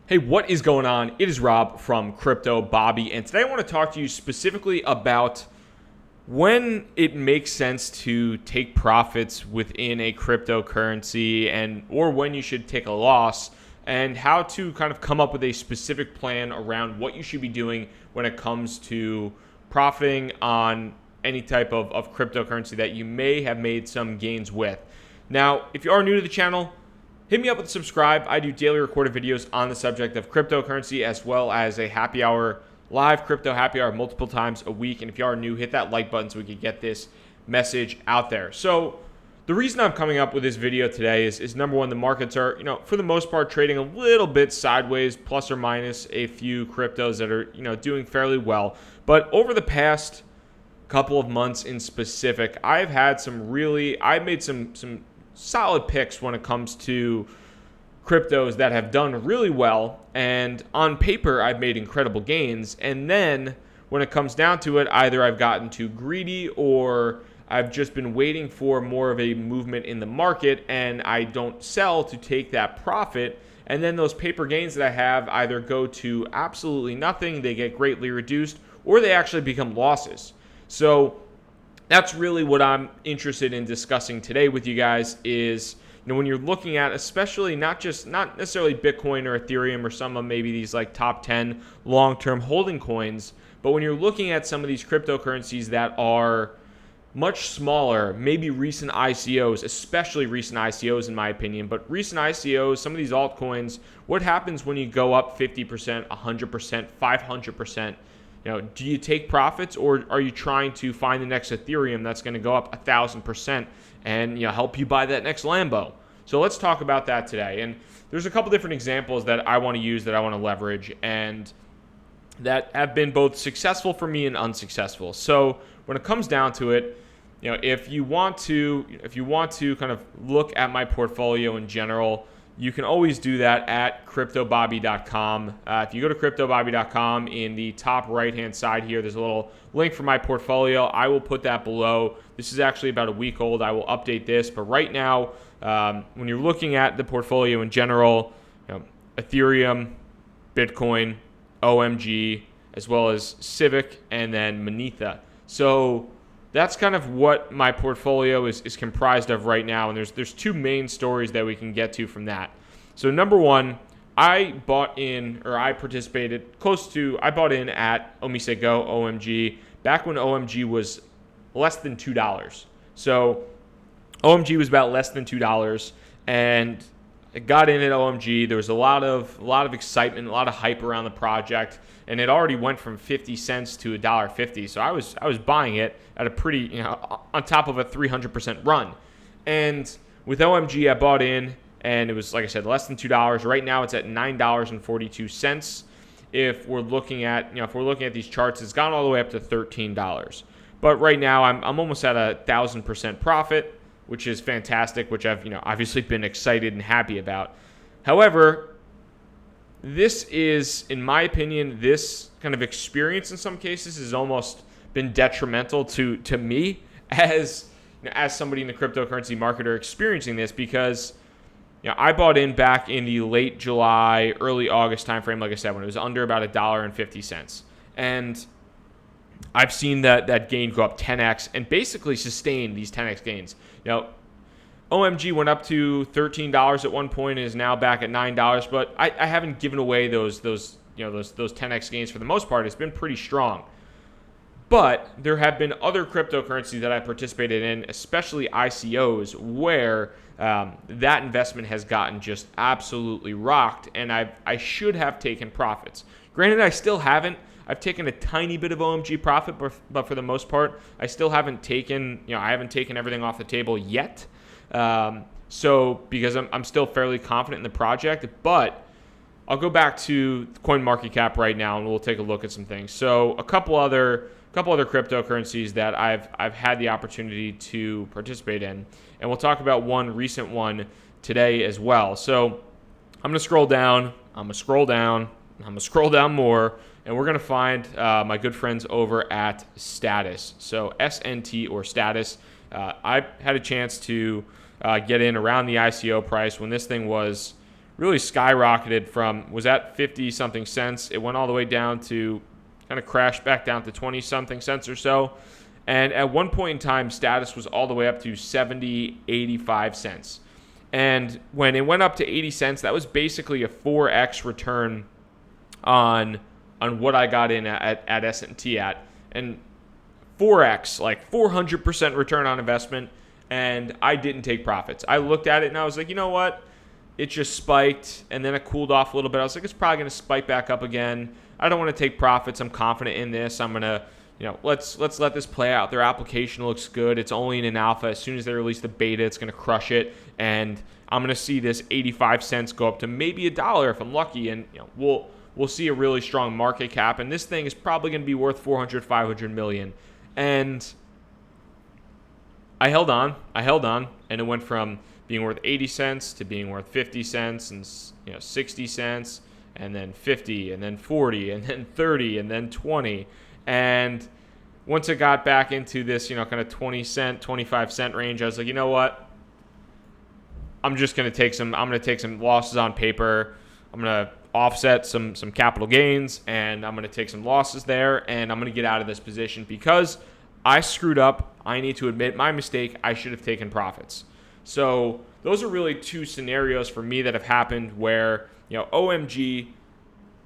Hey, what is going on? It is Rob from Crypto Bobby, and today I want to talk to you specifically about when it makes sense to take profits within a cryptocurrency or when you should take a loss, and how to kind of come up with a specific plan around what you should be doing when it comes to profiting on any type of cryptocurrency that you may have made some gains with. Now, if you are new to the channel, hit me up with subscribe. I do daily recorded videos on the subject of cryptocurrency, as well as a happy hour, live crypto happy hour multiple times a week. And if you are new, hit that like button so we can get this message out there. So the reason I'm coming up with this video today is number one, the markets are, for the most part, trading a little bit sideways, plus or minus a few cryptos that are, doing fairly well. But over the past couple of months in specific, I've made some solid picks when it comes to cryptos that have done really well, and on paper I've made incredible gains. And then when it comes down to it, either I've gotten too greedy or I've just been waiting for more of a movement in the market and I don't sell to take that profit, and then those paper gains that I have either go to absolutely nothing, they get greatly reduced, or they actually become losses. So that's really what I'm interested in discussing today with you guys is, when you're looking at, especially not necessarily Bitcoin or Ethereum or some of maybe these like top 10 long-term holding coins, but when you're looking at some of these cryptocurrencies that are much smaller, maybe recent ICOs, especially recent ICOs in my opinion, but recent ICOs, some of these altcoins, what happens when you go up 50%, 100%, 500%? Do you take profits, or are you trying to find the next Ethereum that's going to go up 1,000% and help you buy that next Lambo? So let's talk about that today. And there's a couple different examples that I want to use, that I want to leverage, and that have been both successful for me and unsuccessful. So when it comes down to it, if you want to kind of look at my portfolio in general, you can always do that at CryptoBobby.com. If you go to CryptoBobby.com, in the top right-hand side here, there's a little link for my portfolio. I will put that below. This is actually about a week old. I will update this. But right now, when you're looking at the portfolio in general, Ethereum, Bitcoin, OMG, as well as Civic, and then Monetha. So that's kind of what my portfolio is comprised of right now, and there's two main stories that we can get to from that. So number one, I bought in at OmiseGo, OMG, back when OMG was less than $2. So OMG was about less than $2, and I got in at OMG. There was a lot of excitement, a lot of hype around the project, and it already went from 50 cents to $1.50. So I was buying it at a pretty, on top of a 300% run. And with OMG, I bought in, and it was, like I said, less than $2. Right now, it's at $9.42. If we're looking at, these charts, it's gone all the way up to $13. But right now, I'm almost at 1,000% profit, which is fantastic, which I've, obviously been excited and happy about. However, this is, in my opinion, this kind of experience in some cases has almost been detrimental to me as somebody in the cryptocurrency market or experiencing this, because I bought in back in the late July, early August timeframe, like I said, when it was under about $1.50. And I've seen that gain go up 10x and basically sustain these 10x gains. OMG went up to $13 at one point and is now back at $9, but I haven't given away those 10x gains for the most part. It's been pretty strong. But there have been other cryptocurrencies that I participated in, especially ICOs, where that investment has gotten just absolutely rocked, and I should have taken profits. Granted, I still haven't. I've taken a tiny bit of OMG profit, but for the most part, I still haven't taken, I haven't taken everything off the table yet. So because I'm still fairly confident in the project, but I'll go back to CoinMarketCap right now and we'll take a look at some things. So a couple other cryptocurrencies that I've had the opportunity to participate in, and we'll talk about one recent one today as well. So I'm gonna scroll down, more, and we're gonna find my good friends over at Status. So SNT or Status. I had a chance to get in around the ICO price when this thing was really skyrocketed from, was at 50 something cents. It went all the way down to, kind of crashed back down to 20 something cents or so. And at one point in time, status was all the way up to 70, 85 cents. And when it went up to 80 cents, that was basically a 4x return on what I got in at S&T at. And 4x, like 400% return on investment. And I didn't take profits. I looked at it and I was like, you know what? It just spiked and then it cooled off a little bit. I was like, it's probably going to spike back up again. I don't want to take profits. I'm confident in this. I'm going to, let's let this play out. Their application looks good. It's only in an alpha. As soon as they release the beta, it's going to crush it. And I'm going to see this 85 cents go up to maybe $1 if I'm lucky. And we'll see a really strong market cap. And this thing is probably going to be worth 400, 500 million. And I held on, and it went from being worth 80 cents to being worth 50 cents and 60 cents and then 50 and then 40 and then 30 and then 20. And once it got back into this, kind of 20 cent, 25 cent range, I was like, you know what? I'm going to take some losses on paper. I'm going to offset some capital gains, and I'm going to take some losses there, and I'm going to get out of this position because I screwed up. I need to admit my mistake. I should have taken profits. So those are really two scenarios for me that have happened where, OMG,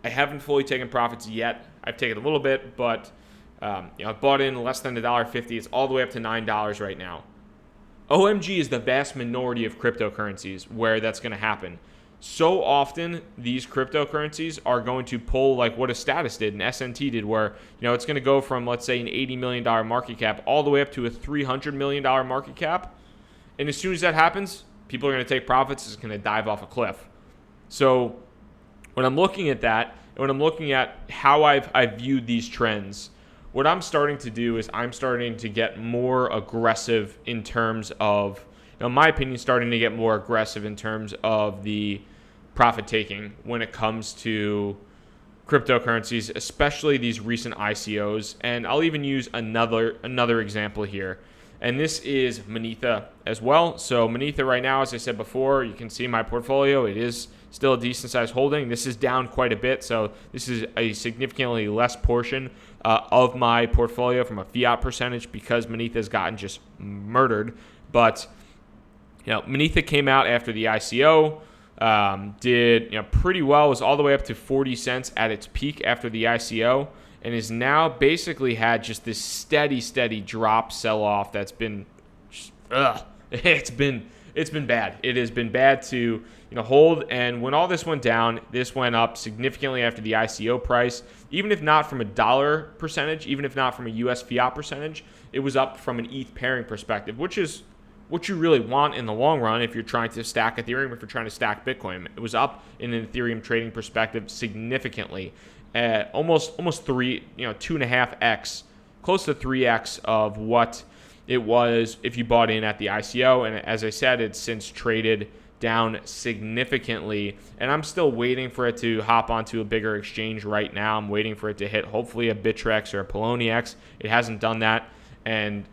I haven't fully taken profits yet. I've taken a little bit, but I bought in less than $1.50. It's all the way up to $9 right now. OMG is the vast minority of cryptocurrencies where that's going to happen. So often these cryptocurrencies are going to pull like what a status did and S&T did, where it's going to go from, let's say, an $80 million market cap all the way up to a $300 million market cap. And as soon as that happens, people are going to take profits. It's going to dive off a cliff. So when I'm looking at that, and when I'm looking at how I've viewed these trends, what I'm starting to do is I'm starting to get more aggressive in terms of, in my opinion, starting to get more aggressive in terms of the profit taking when it comes to cryptocurrencies, especially these recent ICOs. And I'll even use another example here. And this is Monetha as well. So Monetha right now, as I said before, you can see my portfolio. It is still a decent sized holding. This is down quite a bit. So this is a significantly less portion of my portfolio from a fiat percentage because Monetha has gotten just murdered. But Monetha came out after the ICO, did pretty well, was all the way up to 40 cents at its peak after the ICO, and is now basically had just this steady drop sell-off that's been it's been bad. It has been bad to hold, and when all this went down, this went up significantly after the ICO price. Even if not from a dollar percentage, even if not from a US fiat percentage, it was up from an ETH pairing perspective, which is what you really want in the long run if you're trying to stack Ethereum, if you're trying to stack Bitcoin. It was up in an Ethereum trading perspective significantly, at almost 2.5x, close to 3x of what it was if you bought in at the ICO. And as I said, it's since traded down significantly, and I'm still waiting for it to hop onto a bigger exchange right now. I'm waiting for it to hit hopefully a Bittrex or a Poloniex. It hasn't done that, and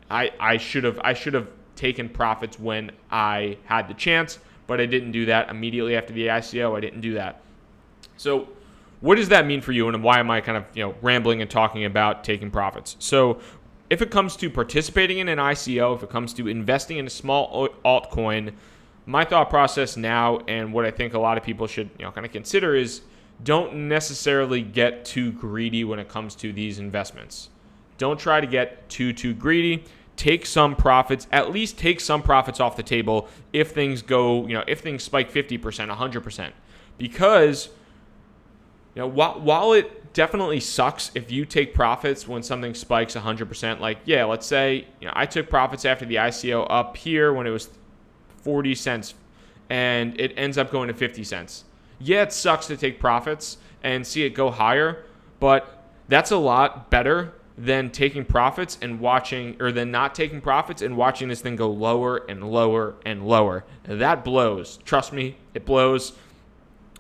I should have taken profits when I had the chance, but I didn't do that immediately after the ICO. I didn't do that. So what does that mean for you, and why am I kind of rambling and talking about taking profits? So if it comes to participating in an ICO, if it comes to investing in a small altcoin, my thought process now, and what I think a lot of people should kind of consider, is don't necessarily get too greedy when it comes to these investments. Don't try to get too greedy. Take some profits, at least take some profits off the table if things go, if things spike 50%, 100%. Because, while it definitely sucks if you take profits when something spikes 100%, like, let's say, I took profits after the ICO up here when it was 40 cents and it ends up going to 50 cents. Yeah, it sucks to take profits and see it go higher, but that's a lot better than taking profits and watching, or than not taking profits and watching this thing go lower and lower and lower. That blows. Trust me, it blows.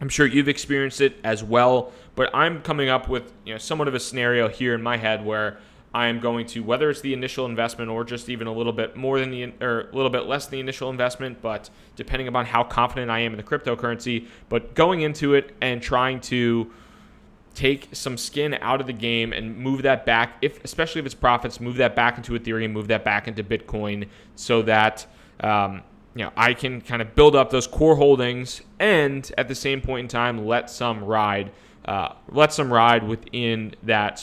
I'm sure you've experienced it as well, but I'm coming up with somewhat of a scenario here in my head where I am going to, whether it's the initial investment or just even a little bit more than or a little bit less than the initial investment, but depending upon how confident I am in the cryptocurrency, but going into it and trying to take some skin out of the game and move that back, especially if it's profits, move that back into Ethereum, move that back into Bitcoin, so that I can kind of build up those core holdings, and at the same point in time, let some ride within that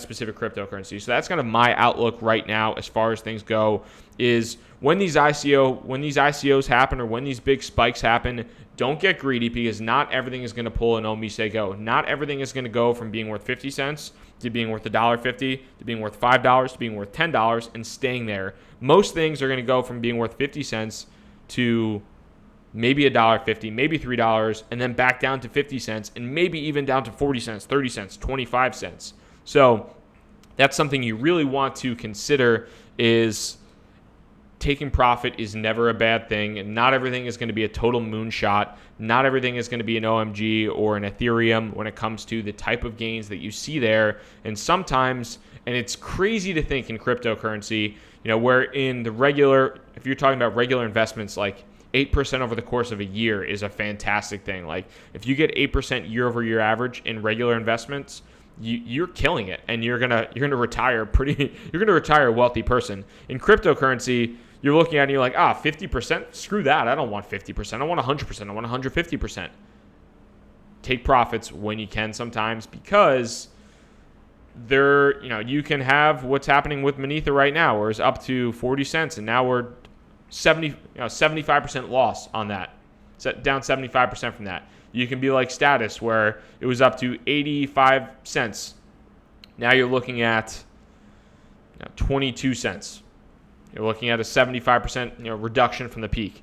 specific cryptocurrency. So that's kind of my outlook right now as far as things go, is when these ICOs happen, or when these big spikes happen, don't get greedy, because not everything is going to pull an OmiseGo. Not everything is going to go from being worth 50 cents to being worth $1.50 to being worth $5 to being worth $10 and staying there. Most things are going to go from being worth 50 cents to maybe $1.50, maybe $3, and then back down to 50 cents, and maybe even down to 40 cents, 30 cents, 25 cents. So that's something you really want to consider, is taking profit is never a bad thing, and not everything is going to be a total moonshot. Not everything is going to be an OMG or an Ethereum when it comes to the type of gains that you see there. And sometimes, and it's crazy to think in cryptocurrency, where in the regular, if you're talking about regular investments, like 8% over the course of a year is a fantastic thing. Like if you get 8% year over year average in regular investments, you're killing it, and you're gonna retire you're gonna retire a wealthy person. In cryptocurrency, you're looking at it and you're like, 50%? Screw that. I don't want 50%. I want 100%. I want 150%. Take profits when you can sometimes, because you can have what's happening with Monetha right now, where it's up to 40 cents, and now we're 75% loss on that. Down 75% from that. You can be like Status, where it was up to 85 cents. Now you're looking at 22 cents. You're looking at a 75% reduction from the peak.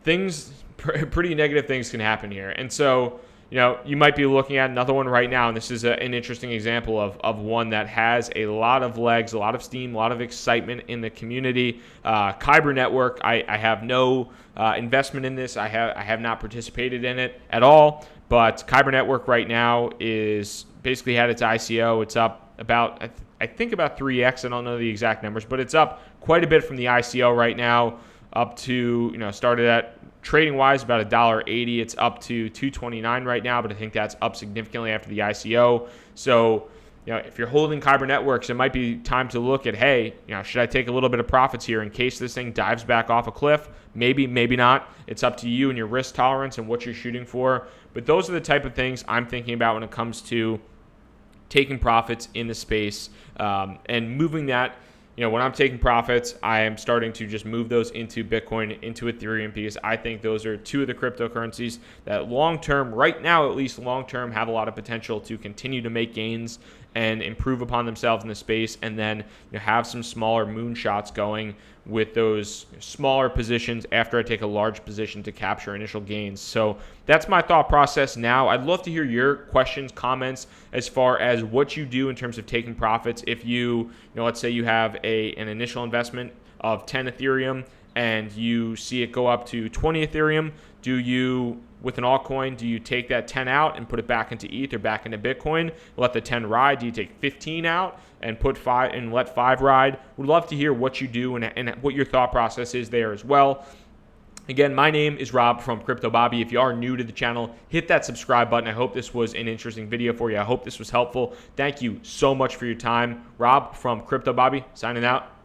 Pretty negative things can happen here. And so, you might be looking at another one right now, and this is an interesting example of one that has a lot of legs, a lot of steam, a lot of excitement in the community. Kyber Network, I have no investment in this. I have not participated in it at all, but Kyber Network right now is basically had its ICO. It's up about, I think about 3x. I don't know the exact numbers, but it's up quite a bit from the ICO right now, up to, started at, trading wise, about $1.80. It's up to $2.29 right now, but I think that's up significantly after the ICO. So, if you're holding Kyber Networks, it might be time to look at, hey, should I take a little bit of profits here in case this thing dives back off a cliff? Maybe, maybe not. It's up to you and your risk tolerance and what you're shooting for. But those are the type of things I'm thinking about when it comes to taking profits in the space, and moving that. When I'm taking profits, I am starting to just move those into Bitcoin, into Ethereum, because I think those are two of the cryptocurrencies that long-term, right now at least long-term, have a lot of potential to continue to make gains and improve upon themselves in the space, and then have some smaller moonshots going with those smaller positions after I take a large position to capture initial gains. So that's my thought process now. I'd love to hear your questions, comments, as far as what you do in terms of taking profits. If let's say you have an initial investment of 10 Ethereum and you see it go up to 20 Ethereum, with an altcoin, do you take that 10 out and put it back into ETH or back into Bitcoin, let the 10 ride? Do you take 15 out and put 5 and let 5 ride? Would love to hear what you do and what your thought process is there as well. Again, my name is Rob from Crypto Bobby. If you are new to the channel, hit that subscribe button. I hope this was an interesting video for you. I hope this was helpful. Thank you so much for your time. Rob from Crypto Bobby, signing out.